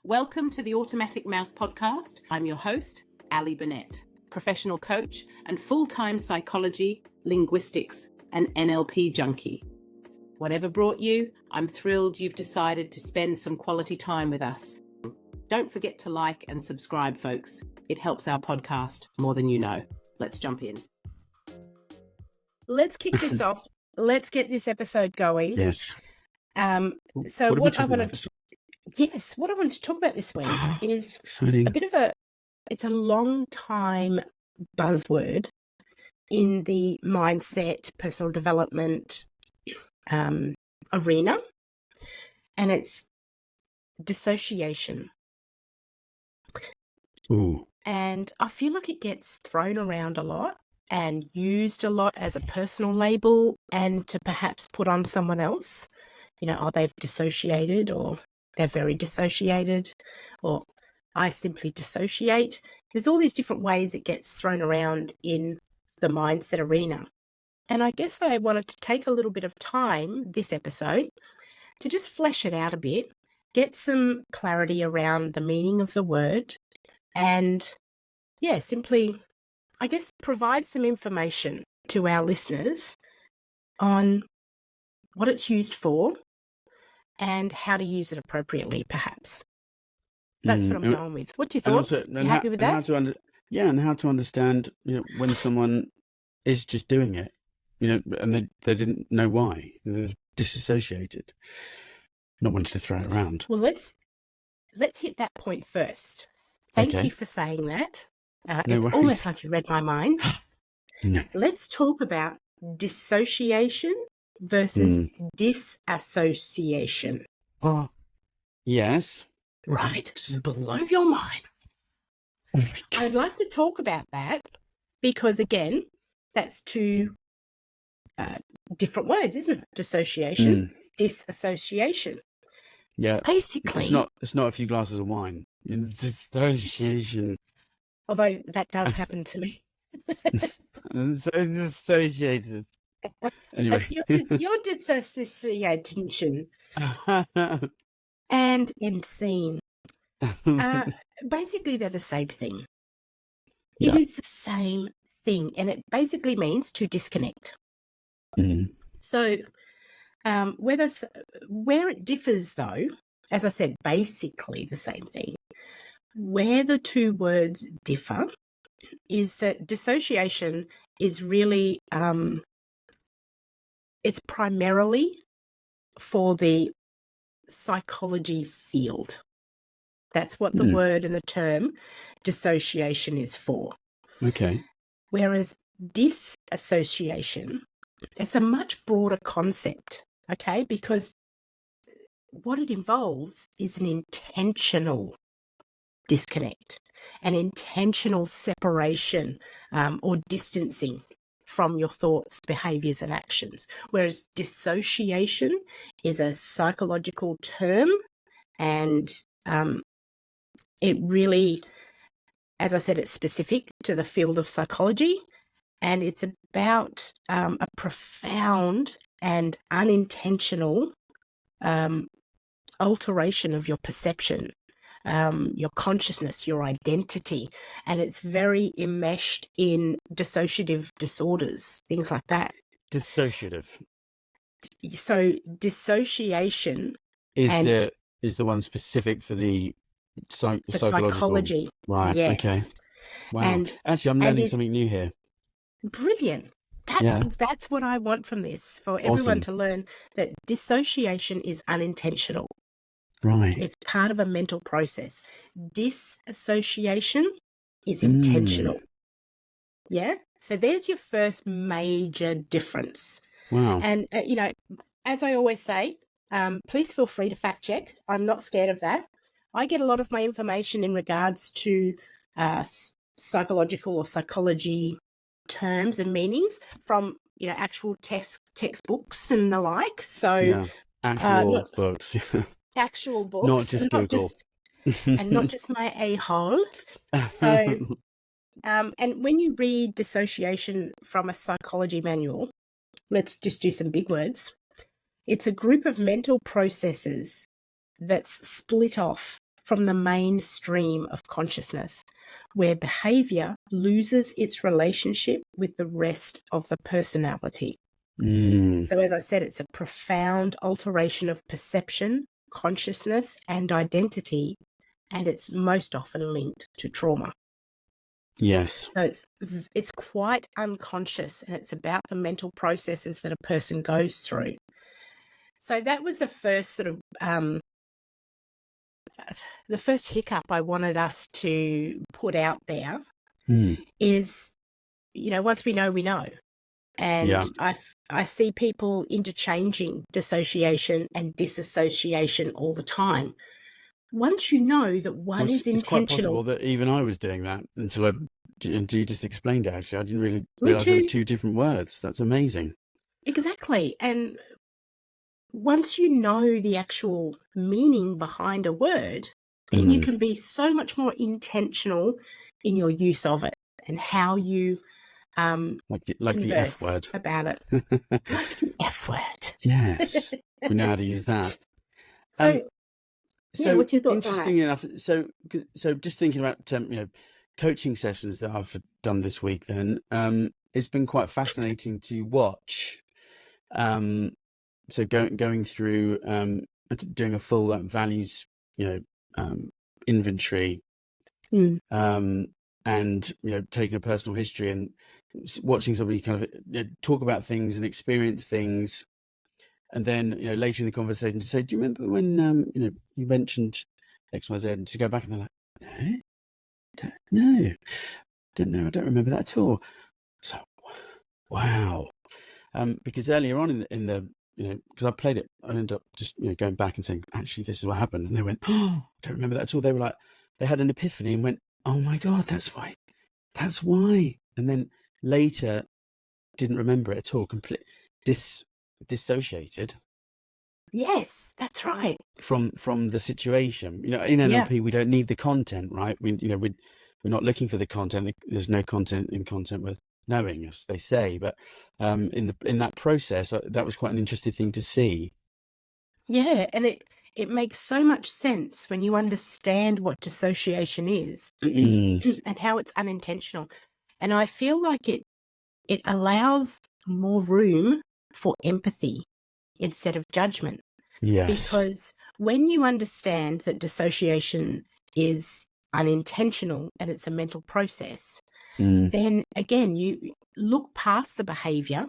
Welcome to the Automatic Mouth Podcast. I'm your host, Ali Burnett, professional coach and full-time psychology, linguistics, and NLP junkie. Whatever brought you, I'm thrilled you've decided to spend some quality time with us. Don't forget to like and subscribe, folks. It helps our podcast more than you know. Let's jump in. Let's kick this off. Let's get this episode going. Yes. So what I wanted to talk about this week is Exciting. it's a long time buzzword in the mindset, personal development arena, and it's dissociation. Ooh. And I feel like it gets thrown around a lot and used a lot as a personal label and to perhaps put on someone else. You know, they've dissociated, or they're very dissociated, or I simply dissociate. There's all these different ways it gets thrown around in the mindset arena. And I guess I wanted to take a little bit of time this episode to just flesh it out a bit, get some clarity around the meaning of the word, and simply, I guess, provide some information to our listeners on what it's used for and how to use it appropriately, perhaps. That's what I'm going with. What's your thoughts? You happy with that? And how to understand, when someone is just doing it, and they didn't know why. They're disassociated. Not wanting to throw it around. Well, let's hit that point first. Thank you for saying that. It's almost like you read my mind. No. Let's talk about dissociation versus disassociation. Oh, yes. Right. Just blow your mind. I'd like to talk about that because, again, that's two different words, isn't it? Dissociation, disassociation. Yeah. Basically. It's not a few glasses of wine. Dissociation. Although that does happen to me. Dissociated. Anyway. Your dissociation and insane. Basically, they're the same thing. Yeah. It is the same thing, and it basically means to disconnect. So, where it differs, though, as I said, basically the same thing. Where the two words differ is that dissociation is really, it's primarily for the psychology field. That's what the word and the term dissociation is for. Okay. Whereas disassociation, it's a much broader concept, okay? Because what it involves is an intentional disconnect, an intentional separation or distancing from your thoughts, behaviors, and actions. Whereas dissociation is a psychological term, and it really, as I said, it's specific to the field of psychology, and it's about a profound and unintentional alteration of your perception, your consciousness, your identity, and it's very enmeshed in dissociative disorders, things like that. Dissociative. So dissociation is the one specific for the psychology. Right. Yes. Okay. Wow. And actually, I'm learning something new here. Brilliant. That's what I want from this, for everyone to learn that dissociation is unintentional. Right. It's part of a mental process. Disassociation is intentional. Yeah? So there's your first major difference. Wow. And, as I always say, please feel free to fact check. I'm not scared of that. I get a lot of my information in regards to psychological or psychology terms and meanings from, actual textbooks and the like. So actual books. Actual books, not just Google, and not just my a-hole. So, and when you read dissociation from a psychology manual, let's just do some big words. It's a group of mental processes that's split off from the mainstream of consciousness, where behavior loses its relationship with the rest of the personality. So as I said, it's a profound alteration of perception, consciousness, and identity, and it's most often linked to trauma. Yes. So it's quite unconscious, and it's about the mental processes that a person goes through. So that was the first sort of the first hiccup I wanted us to put out there is, once we know, we know. And Yeah. I see people interchanging dissociation and disassociation all the time. Once you know that one is It's quite intentional. possible that even I was doing that until you just explained it, actually. I didn't really Me realise there were too. two different words. That's amazing. Exactly. And once you know the actual meaning behind a word, then you can be so much more intentional in your use of it and how you like the F converse word. about it. Like the F word. Yes. We know how to use that. So what's your thoughts on that? Interesting enough. So just thinking about coaching sessions that I've done this week. Then it's been quite fascinating to watch. So going through doing a full values inventory, and taking a personal history and watching somebody kind of talk about things and experience things. And then, later in the conversation to say, do you remember when, you mentioned X, Y, Z, and to go back and they're like, no, didn't know. I don't remember that at all. So, wow. Because earlier on in the because I played it, I ended up just, going back and saying, actually, this is what happened. And they went, oh, I don't remember that at all. They were like, they had an epiphany and went, oh my God, that's why. And then later didn't remember it at all. Completely dissociated. Yes, that's right. From the situation. In NLP, we don't need the content, right? We're not looking for the content. There's no content in content worth knowing, as they say. But in that process, that was quite an interesting thing to see. Yeah, and it makes so much sense when you understand what dissociation is and how it's unintentional. And I feel like it allows more room for empathy instead of judgment. Yes. Because when you understand that dissociation is unintentional and it's a mental process, then again, you look past the behavior,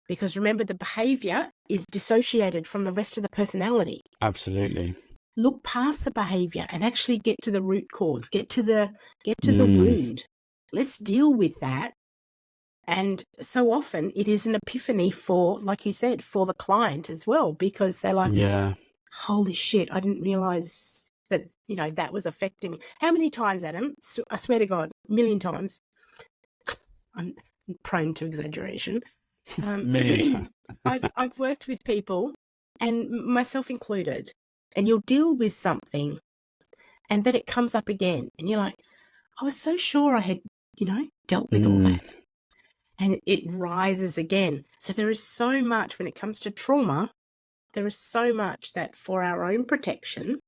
because remember, the behavior is dissociated from the rest of the personality. Absolutely. Look past the behavior and actually get to the root cause, get to the wound. Let's deal with that. And so often it is an epiphany for, like you said, for the client as well, because they're like, holy shit, I didn't realize that, that was affecting me. How many times, Adam? I swear to God, a million times. I'm prone to exaggeration. Million times. I've worked with people, and myself included, and you'll deal with something and then it comes up again and you're like, I was so sure I had, dealt with all that. And it rises again. So there is so much when it comes to trauma, there is so much that for our own protection,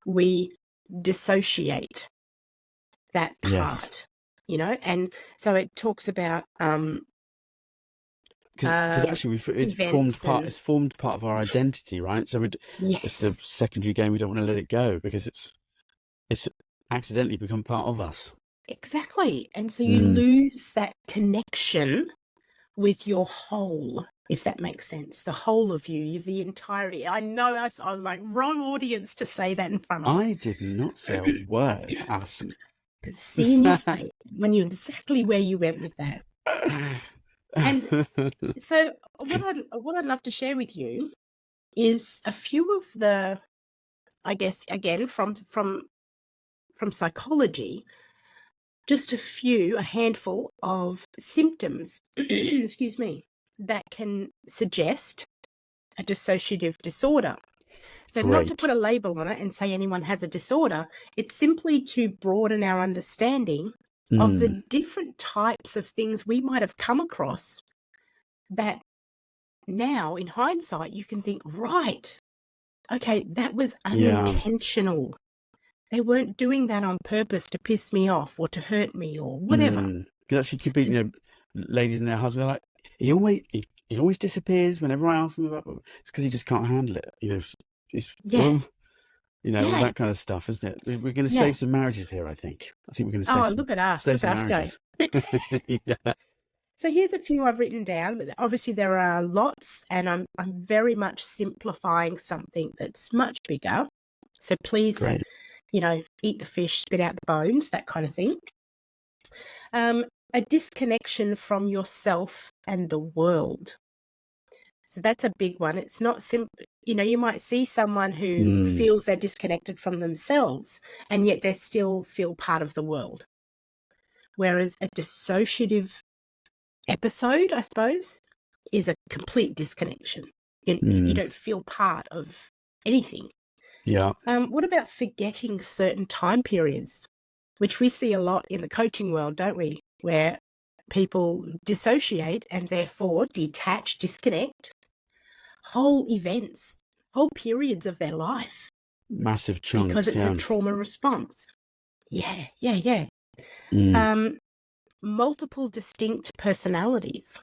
we dissociate that part, and so it talks about because actually it's formed part of our identity, right? So it's the secondary game. We don't want to let it go because it's accidentally become part of us. Exactly. And so you lose that connection with your whole, if that makes sense, the whole of you, the entirety. I know I'm like wrong audience to say that in front of. I did not say a word, Alison. See in your face when you're exactly where you went with that. And so what I'd love to share with you is a few of the, I guess, again, from psychology, just a handful of symptoms, excuse me, that can suggest a dissociative disorder. So not to put a label on it and say anyone has a disorder, it's simply to broaden our understanding of the different types of things we might have come across that now, in hindsight, you can think, right, okay, that was unintentional. They weren't doing that on purpose to piss me off or to hurt me or whatever. Because actually, could be, you know, ladies and their husbands are like, he always disappears whenever I ask him about. It's because he just can't handle it. You know, Yeah. You know, all Yeah. that kind of stuff, isn't it? We're going to Yeah. save some marriages here, I think. We're going to save some, Look at us. save Look some at us go. marriages. Yeah. So here's a few I've written down, but obviously there are lots, and I'm very much simplifying something that's much bigger. So please, Great. you know, eat the fish, spit out the bones, that kind of thing. A disconnection from yourself and the world. So that's a big one. It's not simple. You know, you might see someone who feels they're disconnected from themselves, and yet they still feel part of the world. Whereas a dissociative episode, I suppose, is a complete disconnection. You don't feel part of anything. Yeah. What about forgetting certain time periods, which we see a lot in the coaching world, don't we? Where people dissociate and therefore detach, disconnect whole events, whole periods of their life. Massive chunks. Because it's a trauma response. Yeah. Multiple distinct personalities.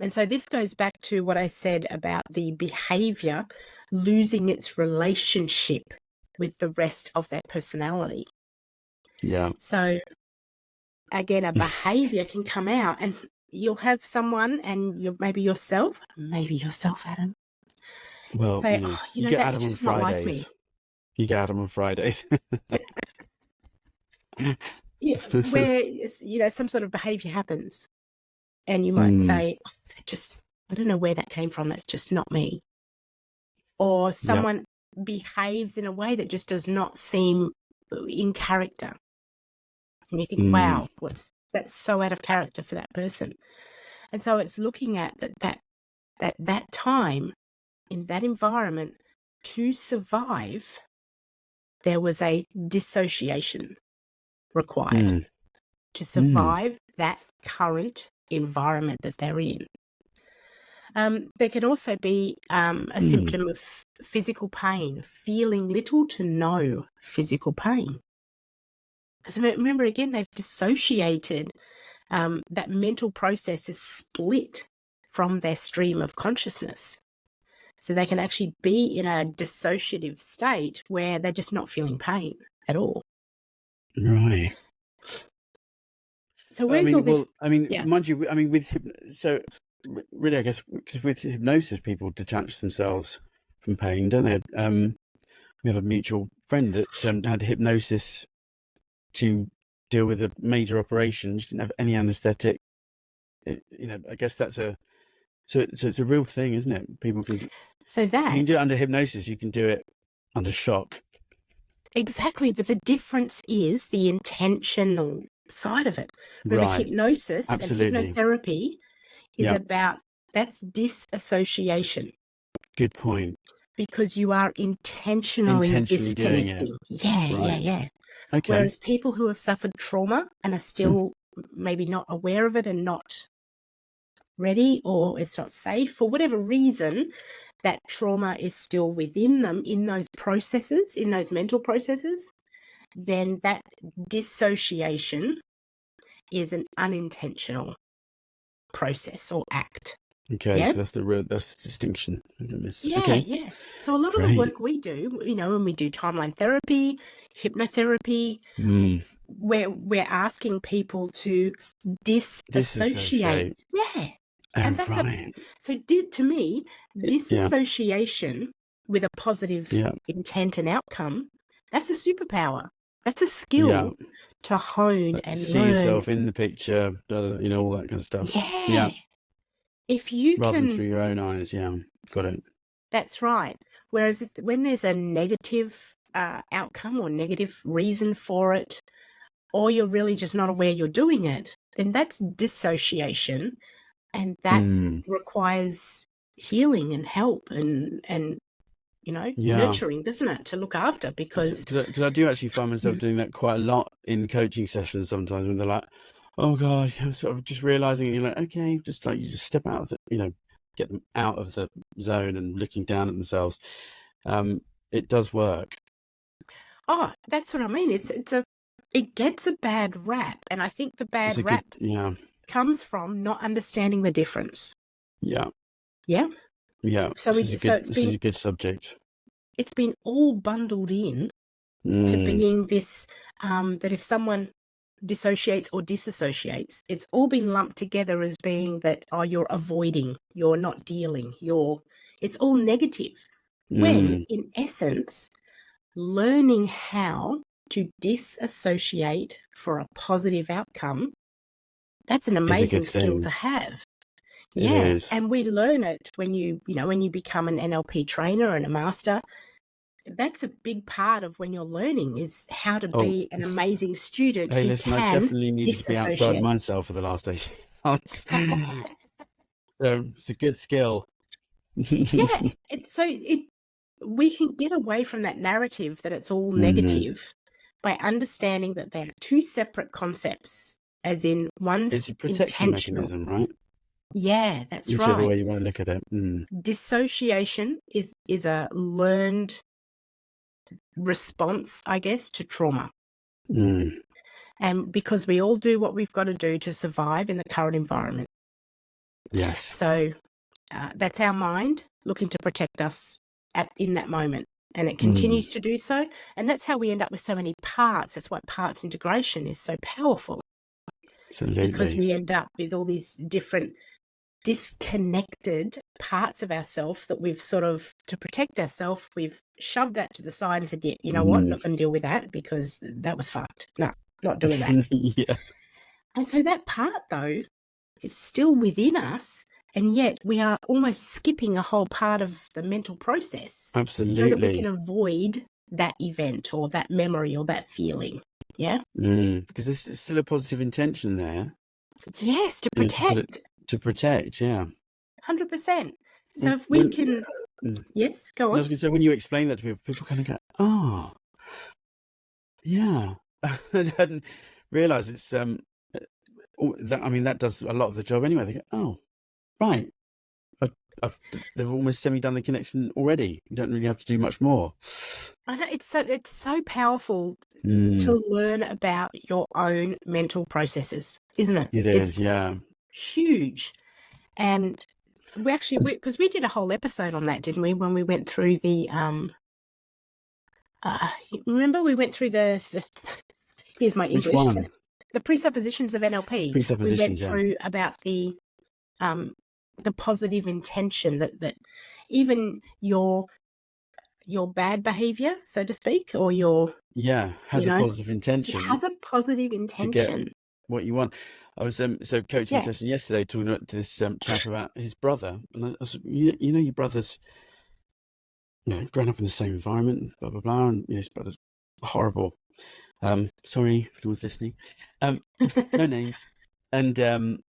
And so this goes back to what I said about the behavior losing its relationship with the rest of their personality. Yeah. So again, a behavior can come out, and you'll have someone, and maybe yourself, Adam. Well, say, you get that's Adam on just not like me. Fridays. You get Adam on Fridays. Yeah, where, you know, some sort of behavior happens, and you might say, I don't know where that came from. That's just not me. Or someone behaves in a way that just does not seem in character. And you think, wow, that's so out of character for that person. And so it's looking at that time in that environment to survive, there was a dissociation required to survive that current environment that they're in. There can also be a symptom of physical pain, feeling little to no physical pain. Because remember, again, they've dissociated. That mental process is split from their stream of consciousness. So they can actually be in a dissociative state where they're just not feeling pain at all. Right. So where's all this? Mind you, really, I guess, with hypnosis, people detach themselves from pain, don't they? We have a mutual friend that had hypnosis to deal with a major operation. She didn't have any anaesthetic. I guess that's it's a real thing, isn't it? People can. So that you can do it under hypnosis. You can do it under shock. Exactly, but the difference is the intentional side of it. Remember, hypnosis and hypnotherapy is about, that's disassociation. Good point. Because you are intentionally disconnecting. Yeah. Okay. Whereas people who have suffered trauma and are still maybe not aware of it and not ready, or it's not safe for whatever reason, that trauma is still within them in those processes, in those mental processes, then that dissociation is an unintentional process or act. Okay, so that's the distinction. Yeah. So a lot of the work we do, when we do timeline therapy, hypnotherapy, where we're asking people to disassociate. Yeah. And that's to me, disassociation with a positive intent and outcome, that's a superpower. That's a skill to hone and see learn. Yourself in the picture, all that kind of stuff. Yeah. If you rather than through your own eyes, got it. That's right. Whereas when there's a negative outcome or negative reason for it, or you're really just not aware you're doing it, then that's dissociation, and that requires healing and help and nurturing, doesn't it, to look after? Because I do actually find myself doing that quite a lot in coaching sessions sometimes, when they're like, oh God, I'm sort of just realizing, you're like, okay, just like you just step out of the, get them out of the zone and looking down at themselves. It does work. Oh, that's what I mean. It gets a bad rap, and I think the It's bad a good, rap comes from not understanding the difference. yeah, Yeah. yeah. So This is been a good subject. it's been all bundled in to Mm, being this that if someone dissociates or disassociates, it's all been lumped together as being that, oh, you're avoiding, you're not dealing, it's all negative. When mm. in essence, learning how to disassociate for a positive outcome, that's an Is a good amazing skill to thing. have. It Yeah. is. And we learn it when you become an NLP trainer and a master. That's a big part of when you're learning is how to Oh, be an amazing student hey, who listen, I can definitely needed to be outside disassociate. myself for the last 18 months. So it's a good skill. Yeah. We can get away from that narrative that it's all Mhm. negative by understanding that they are two separate concepts, as in It's one's a protection intentional. mechanism, right? Yeah, that's Whichever right. way you want to look at it. Dissociation is a learned response, I guess, to trauma. Mm. And because we all do what we've got to do to survive in the current environment. Yes. So that's our mind looking to protect us in that moment. And it continues to do so. And that's how we end up with so many parts. That's why parts integration is so powerful. Absolutely. Because we end up with all these different disconnected parts of ourselves that we've sort of, to protect ourselves, we've shoved that to the side and said, yeah, you know what, not going to deal with that because that was fucked. No, not doing that. Yeah. And so that part, though, it's still within us, and yet we are almost skipping a whole part of the mental process Absolutely. so that we can avoid that event or that memory or that feeling. Yeah? Because there's still a positive intention there. Yes, to protect. To protect, yeah. 100%. So if we can... Yes, go on. I was going to say, when you explain that to people kind of go, oh, yeah. I hadn't realised it's... that does a lot of the job anyway. They go, oh, right. They've almost semi-done the connection already. You don't really have to do much more. I know it's so powerful to learn about your own mental processes, isn't it? It is, yeah. Huge. And we actually, because we did a whole episode on that, didn't we? When we went through the, remember we went through the here's my English. Which one? The presuppositions of NLP. Presuppositions, we went through about the positive intention that even your bad behavior, so to speak, or has a positive intention. It has a positive intention to get what you want. I was coaching a session yesterday talking to this chap about his brother, and I was, your brother's, grown up in the same environment, blah blah blah, and his brother's horrible. Sorry if anyone's listening. No names. And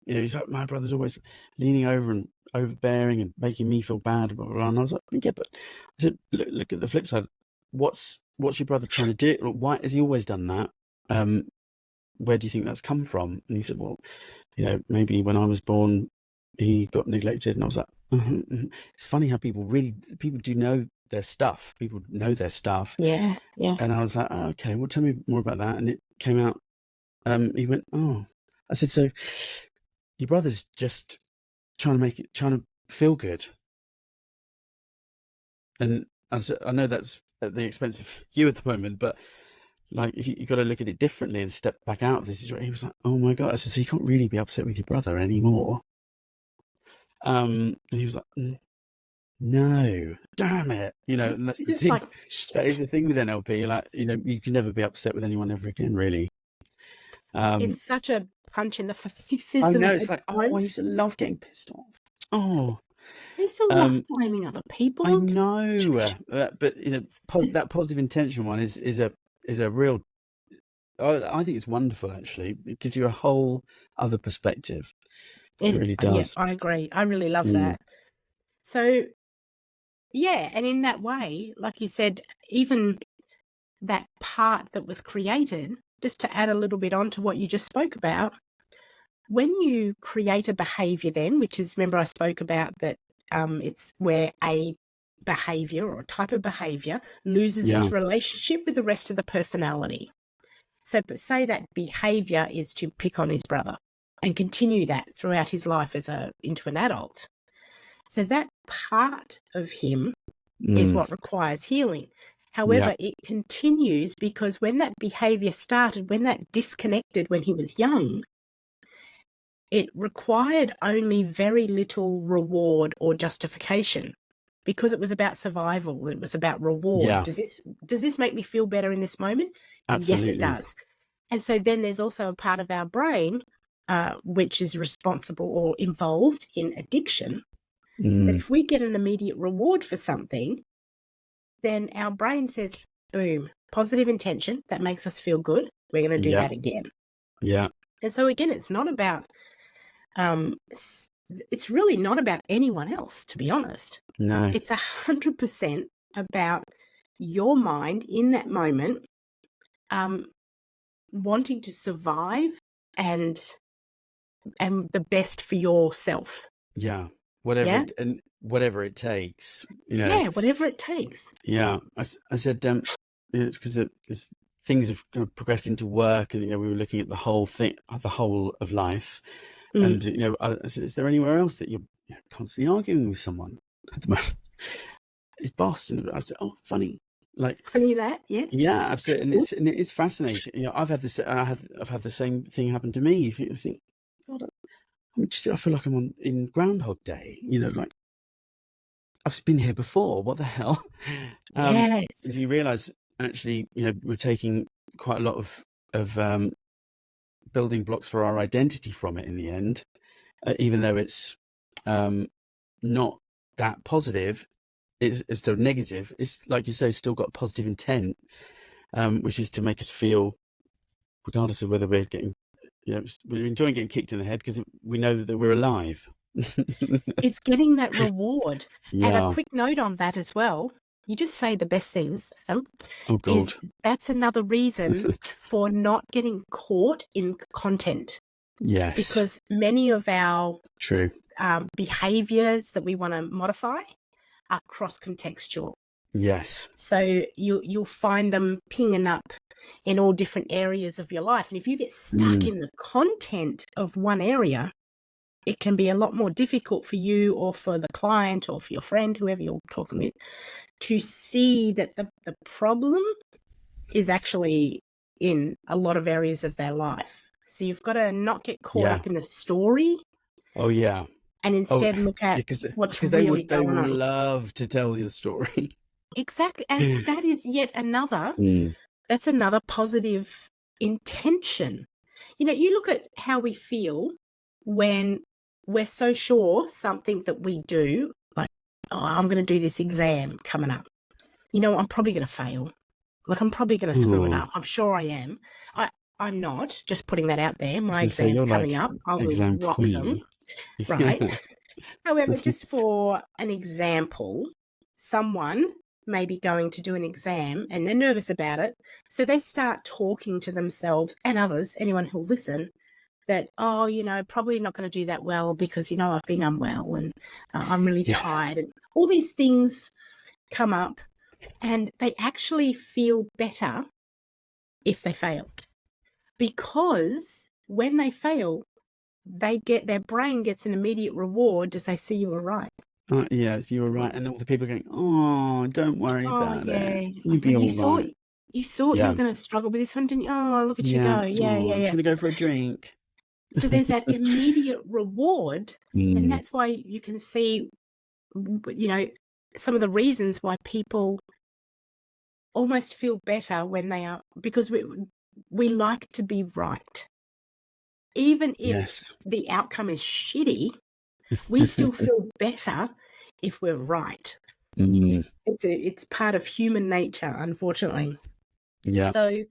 he's like, my brother's always leaning over and overbearing and making me feel bad, blah blah blah. And I was like, yeah, but I said, look at the flip side. What's your brother trying to do? Why has he always done that? Where do you think that's come from? And he said, well, maybe when I was born, he got neglected. And I was like, it's funny how people do know their stuff. People know their stuff. Yeah, yeah. And I was like, oh, okay, well, tell me more about that. And it came out, he went, oh. I said, so your brother's just trying to feel good. And I said, I know that's at the expense of you at the moment, but like, if you've got to look at it differently and step back out of this. He was like, oh my God. I said, so you can't really be upset with your brother anymore. And he was like, no, damn it. And that's the thing. Like, that is the thing with NLP. Like, you can never be upset with anyone ever again, really. It's such a punch in the face. I know. It's like, I used to love getting pissed off. Oh, I used to love blaming other people. I know, but that positive intention one is a real. I think it's wonderful. Actually, it gives you a whole other perspective. It really does. Yeah, I agree. I really love that. So, yeah, and in that way, like you said, even that part that was created, just to add a little bit on to what you just spoke about, when you create a behavior then, which is, remember I spoke about that it's where a behavior or type of behavior loses Yeah. its relationship with the rest of the personality. So, but say that behavior is to pick on his brother and continue that throughout his life into an adult. So that part of him is what requires healing. However, it continues because when that behavior started, when that disconnected when he was young, it required only very little reward or justification because it was about survival. It was about reward. Yeah. Does this make me feel better in this moment? Absolutely. Yes, it does. And so then there's also a part of our brain which is responsible or involved in addiction, that if we get an immediate reward for something, then our brain says, boom, positive intention, that makes us feel good. We're going to do that again. Yeah. And so again, it's not about, it's really not about anyone else, to be honest. No. It's 100% about your mind in that moment, wanting to survive and the best for yourself. Yeah. Whatever it takes, Yeah, whatever it takes. Yeah. I said, it's because things have kind of progressed into work, and we were looking at the whole of life, and I said, is there anywhere else that you're constantly arguing with someone at the moment? His boss, and I said, oh, funny. Like funny that, yes, yeah, absolutely, and it is fascinating. I've had this. I've had the same thing happen to me. You think, God, I feel like I'm in Groundhog Day. Like I've been here before. What the hell? Yes. You realise actually, we're taking quite a lot of building blocks for our identity from it in the end, even though it's not that positive. It's still negative. It's like you say, still got positive intent, which is to make us feel, regardless of whether we're getting, we're enjoying getting kicked in the head because we know that we're alive. It's getting that reward. Yeah. And a quick note on that as well. You just say the best things. Oh God. That's another reason for not getting caught in content. Yes. Because many of our true behaviors that we want to modify are cross-contextual. Yes. So you'll find them pinging up in all different areas of your life. And if you get stuck in the content of one area, it can be a lot more difficult for you or for the client or for your friend, whoever you're talking with, to see that the problem is actually in a lot of areas of their life. So you've got to not get caught up in the story. Oh, yeah. And instead look at what's really going on. They would love to tell you the story. Exactly. And that is yet another, that's another positive intention. You look at how we feel when we're so sure something that we do, like, oh, I'm going to do this exam coming up. I'm probably going to fail. Like, I'm probably going to screw it up. I'm sure I am. I'm not, just putting that out there. My exam's coming up. I will rock them. Right. However, just for an example, someone may be going to do an exam and they're nervous about it. So they start talking to themselves and others, anyone who'll listen, that, oh, probably not going to do that well because, I've been unwell and I'm really tired. And all these things come up and they actually feel better if they fail. Because when they fail, their brain gets an immediate reward as they see you were right. Yes, you were right. And all the people are going, oh, don't worry about it. You'll be all right. You thought you were going to struggle with this one, didn't you? Oh, look at you go. Yeah. I'm going to go for a drink. So there's that immediate reward. And that's why you can see, some of the reasons why people almost feel better when they are, because we like to be right. Even if the outcome is shitty, we still feel better if we're right. It's part of human nature, unfortunately. Yeah. So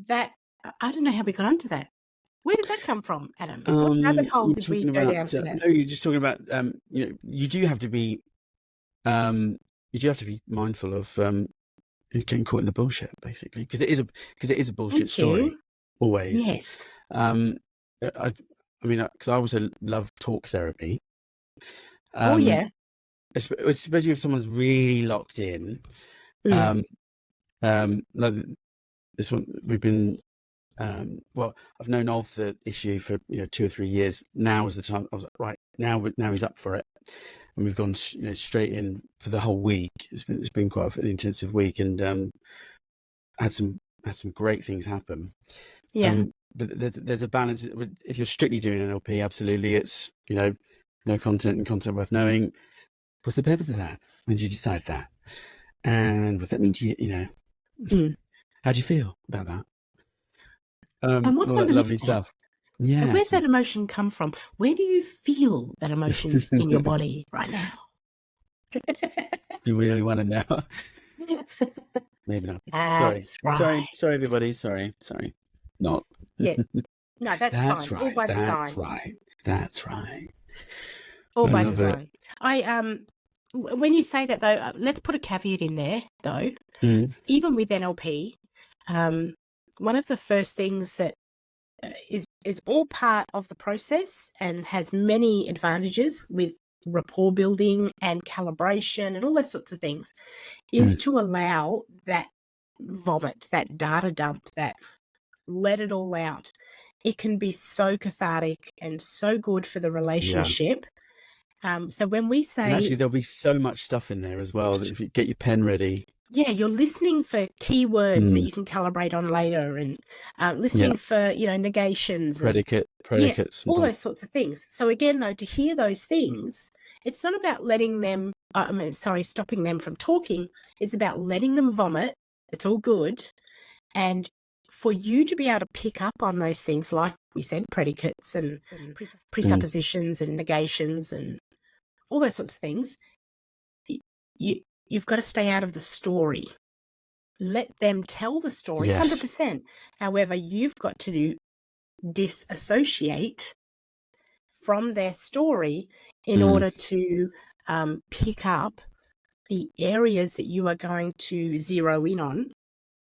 that, I don't know how we got onto that. Where did that come from, Adam? What rabbit hole did we go down to that? No, you're just talking about, you do have to be mindful of getting caught in the bullshit, basically, because it is a bullshit story. Always. Yes. I mean, because I also love talk therapy. Oh yeah. especially if someone's really locked in. Mm. Like this one, we've been. Well, I've known of the issue for 2 or 3 years. Now is the time. I was like, right now he's up for it, and we've gone straight in for the whole week. It's been quite an intensive week, and had some great things happen. Yeah. But there's a balance. If you're strictly doing NLP, absolutely, it's no content and content worth knowing. What's the purpose of that? When did you decide that? And what's that mean to you? Mm. How do you feel about that? And what's all that underneath lovely that? stuff. And Yeah. where's that emotion come from? Where do you feel that emotion in your body right now? You really want to know? Maybe not. That's right. Sorry, everybody. Sorry. Not. Yeah. No, that's That's fine. right. All by That's design. right. That's right. All I by love design. When you say that though, let's put a caveat in there though. Even with NLP, one of the first things that is all part of the process and has many advantages with rapport building and calibration and all those sorts of things is to allow that vomit, that data dump, that let it all out. It can be so cathartic and so good for the relationship. So when we say... And actually, there'll be so much stuff in there as well that if you get your pen ready... Yeah, you're listening for keywords that you can calibrate on later, and listening for, negations. Predicates. All those sorts of things. So again, though, to hear those things, it's not about stopping them from talking. It's about letting them vomit. It's all good. And for you to be able to pick up on those things, like we said, predicates and presuppositions and negations and all those sorts of things, you've got to stay out of the story. Let them tell the story, 100%. However, you've got to disassociate from their story in order to pick up the areas that you are going to zero in on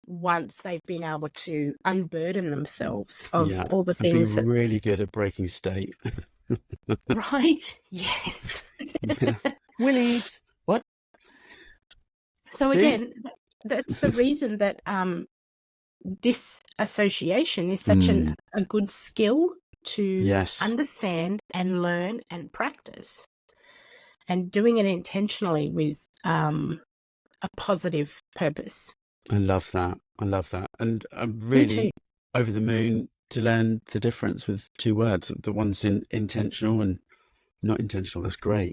once they've been able to unburden themselves of all the things that... really good at breaking state. Right? Yes. Willies. What? So again, that's the reason that disassociation is such a good skill to understand and learn and practice, and doing it intentionally with a positive purpose. I love that. And I'm really over the moon to learn the difference with two words. The one's intentional and not intentional. That's great.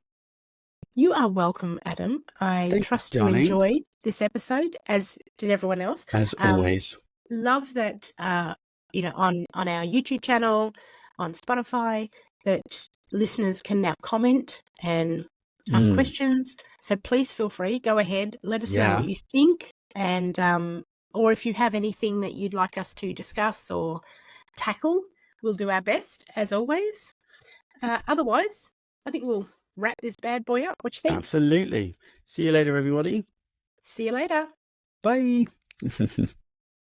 You are welcome, Adam. I trust you enjoyed this episode, as did everyone else. As always. Love that, on our YouTube channel, on Spotify, that listeners can now comment and ask questions. So please feel free. Go ahead. Let us know what you think. And or if you have anything that you'd like us to discuss or tackle, we'll do our best, as always. Otherwise, I think we'll wrap this bad boy up. What do you think? Absolutely. See you later, everybody. See you later. Bye.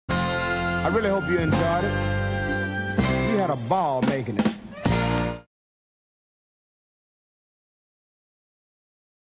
I really hope you enjoyed it. We had a ball making it.